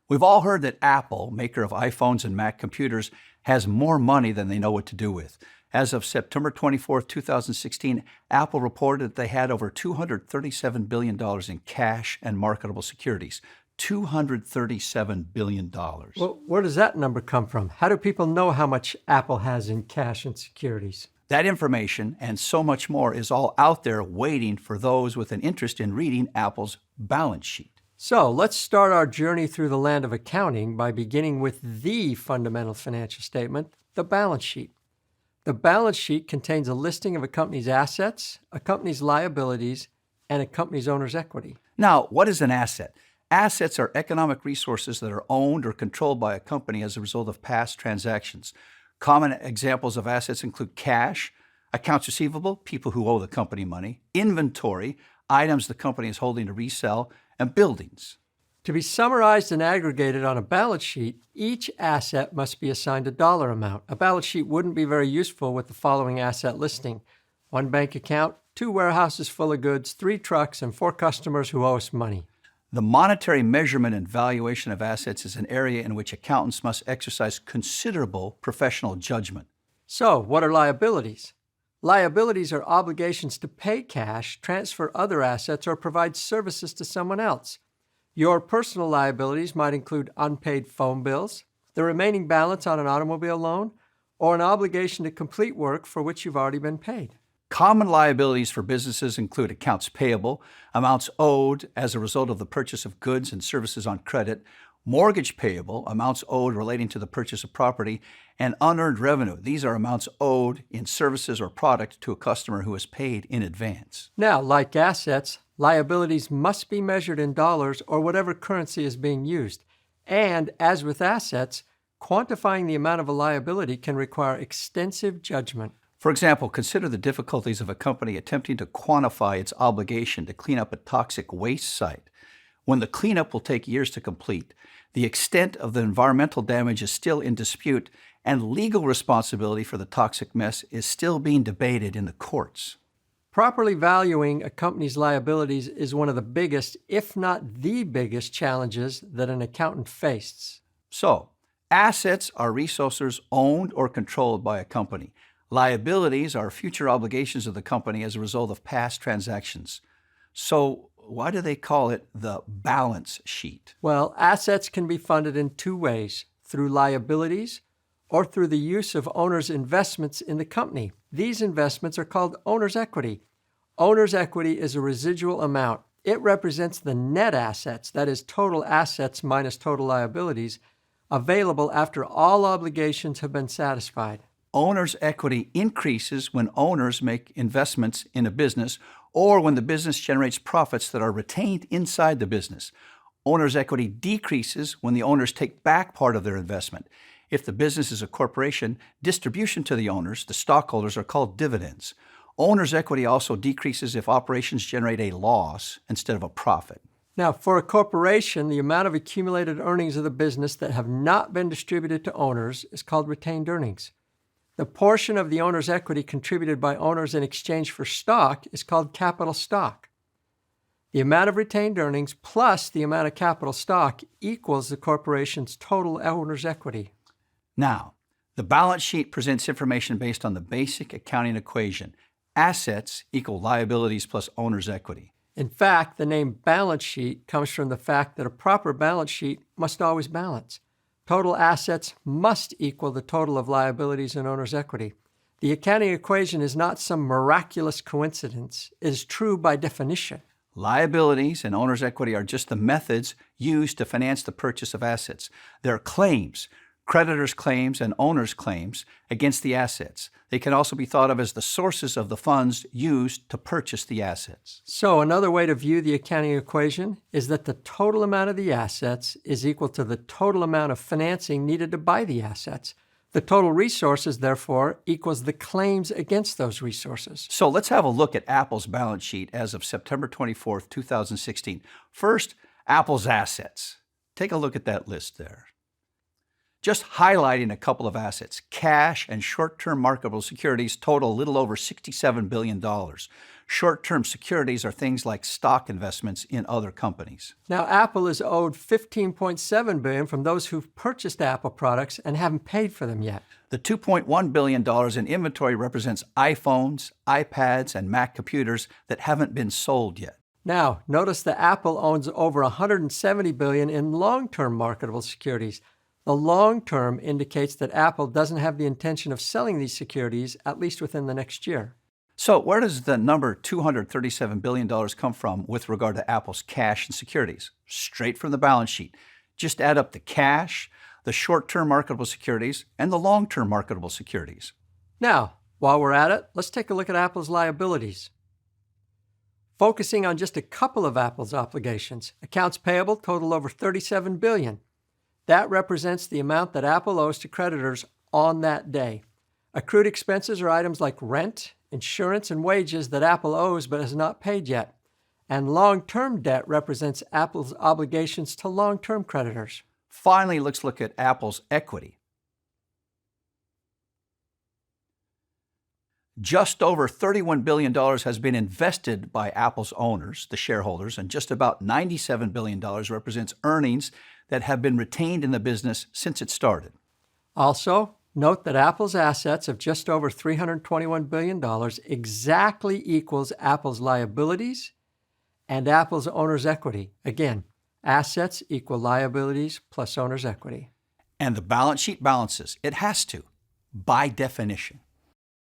We've all heard that Apple, maker of iPhones and Mac computers, has more money than they know what to do with. As of September 24, 2016, Apple reported that they had over $237 billion in cash and marketable securities. $237 billion. Well, where does that number come from? How do people know how much Apple has in cash and securities? That information and so much more is all out there waiting for those with an interest in reading Apple's balance sheet. So let's start our journey through the land of accounting by beginning with the fundamental financial statement, the balance sheet. The balance sheet contains a listing of a company's assets, a company's liabilities, and a company's owner's equity. Now, what is an asset? Assets are economic resources that are owned or controlled by a company as a result of past transactions. Common examples of assets include cash, accounts receivable, people who owe the company money, inventory, items the company is holding to resell, and buildings. To be summarized and aggregated on a balance sheet, each asset must be assigned a dollar amount. A balance sheet wouldn't be very useful with the following asset listing: 1 bank account, 2 warehouses full of goods, 3 trucks, and 4 customers who owe us money. The monetary measurement and valuation of assets is an area in which accountants must exercise considerable professional judgment. So, what are liabilities? Liabilities are obligations to pay cash, transfer other assets, or provide services to someone else. Your personal liabilities might include unpaid phone bills, the remaining balance on an automobile loan, or an obligation to complete work for which you've already been paid. Common liabilities for businesses include accounts payable, amounts owed as a result of the purchase of goods and services on credit, mortgage payable, amounts owed relating to the purchase of property, and unearned revenue. These are amounts owed in services or product to a customer who is paid in advance. Now, like assets, liabilities must be measured in dollars or whatever currency is being used. And as with assets, quantifying the amount of a liability can require extensive judgment. For example, consider the difficulties of a company attempting to quantify its obligation to clean up a toxic waste site. When the cleanup will take years to complete, the extent of the environmental damage is still in dispute, and legal responsibility for the toxic mess is still being debated in the courts. Properly valuing a company's liabilities is one of the biggest, if not the biggest, challenges that an accountant faces. So, assets are resources owned or controlled by a company. Liabilities are future obligations of the company as a result of past transactions. So, why do they call it the balance sheet? Well, assets can be funded in 2 ways: through liabilities or through the use of owners' investments in the company. These investments are called owner's equity. Owner's equity is a residual amount. It represents the net assets, that is, total assets minus total liabilities, available after all obligations have been satisfied. Owner's equity increases when owners make investments in a business or when the business generates profits that are retained inside the business. Owner's equity decreases when the owners take back part of their investment. If the business is a corporation, distribution to the owners, the stockholders, are called dividends. Owner's equity also decreases if operations generate a loss instead of a profit. Now, for a corporation, the amount of accumulated earnings of the business that have not been distributed to owners is called retained earnings. The portion of the owner's equity contributed by owners in exchange for stock is called capital stock. The amount of retained earnings plus the amount of capital stock equals the corporation's total owner's equity. Now, the balance sheet presents information based on the basic accounting equation. Assets equal liabilities plus owner's equity. In fact, the name balance sheet comes from the fact that a proper balance sheet must always balance. Total assets must equal the total of liabilities and owner's equity. The accounting equation is not some miraculous coincidence. It is true by definition. Liabilities and owner's equity are just the methods used to finance the purchase of assets. They're claims, creditors' claims and owners' claims against the assets. They can also be thought of as the sources of the funds used to purchase the assets. So another way to view the accounting equation is that the total amount of the assets is equal to the total amount of financing needed to buy the assets. The total resources, therefore, equals the claims against those resources. So let's have a look at Apple's balance sheet as of September 24th, 2016. First, Apple's assets. Take a look at that list there. Just highlighting a couple of assets, cash and short-term marketable securities total a little over $67 billion. Short-term securities are things like stock investments in other companies. Now, Apple is owed $15.7 billion from those who've purchased Apple products and haven't paid for them yet. The $2.1 billion in inventory represents iPhones, iPads, and Mac computers that haven't been sold yet. Now, notice that Apple owns over $170 billion in long-term marketable securities. The long term indicates that Apple doesn't have the intention of selling these securities, at least within the next year. So where does the number $237 billion come from with regard to Apple's cash and securities? Straight from the balance sheet. Just add up the cash, the short-term marketable securities, and the long-term marketable securities. Now, while we're at it, let's take a look at Apple's liabilities. Focusing on just a couple of Apple's obligations, accounts payable total over $37 billion. That represents the amount that Apple owes to creditors on that day. Accrued expenses are items like rent, insurance, and wages that Apple owes but has not paid yet. And long-term debt represents Apple's obligations to long-term creditors. Finally, let's look at Apple's equity. Just over $31 billion has been invested by Apple's owners, the shareholders, and just about $97 billion represents earnings that have been retained in the business since it started. Also, note that Apple's assets of just over $321 billion exactly equals Apple's liabilities and Apple's owner's equity. Again, assets equal liabilities plus owner's equity. And the balance sheet balances. It has to, by definition.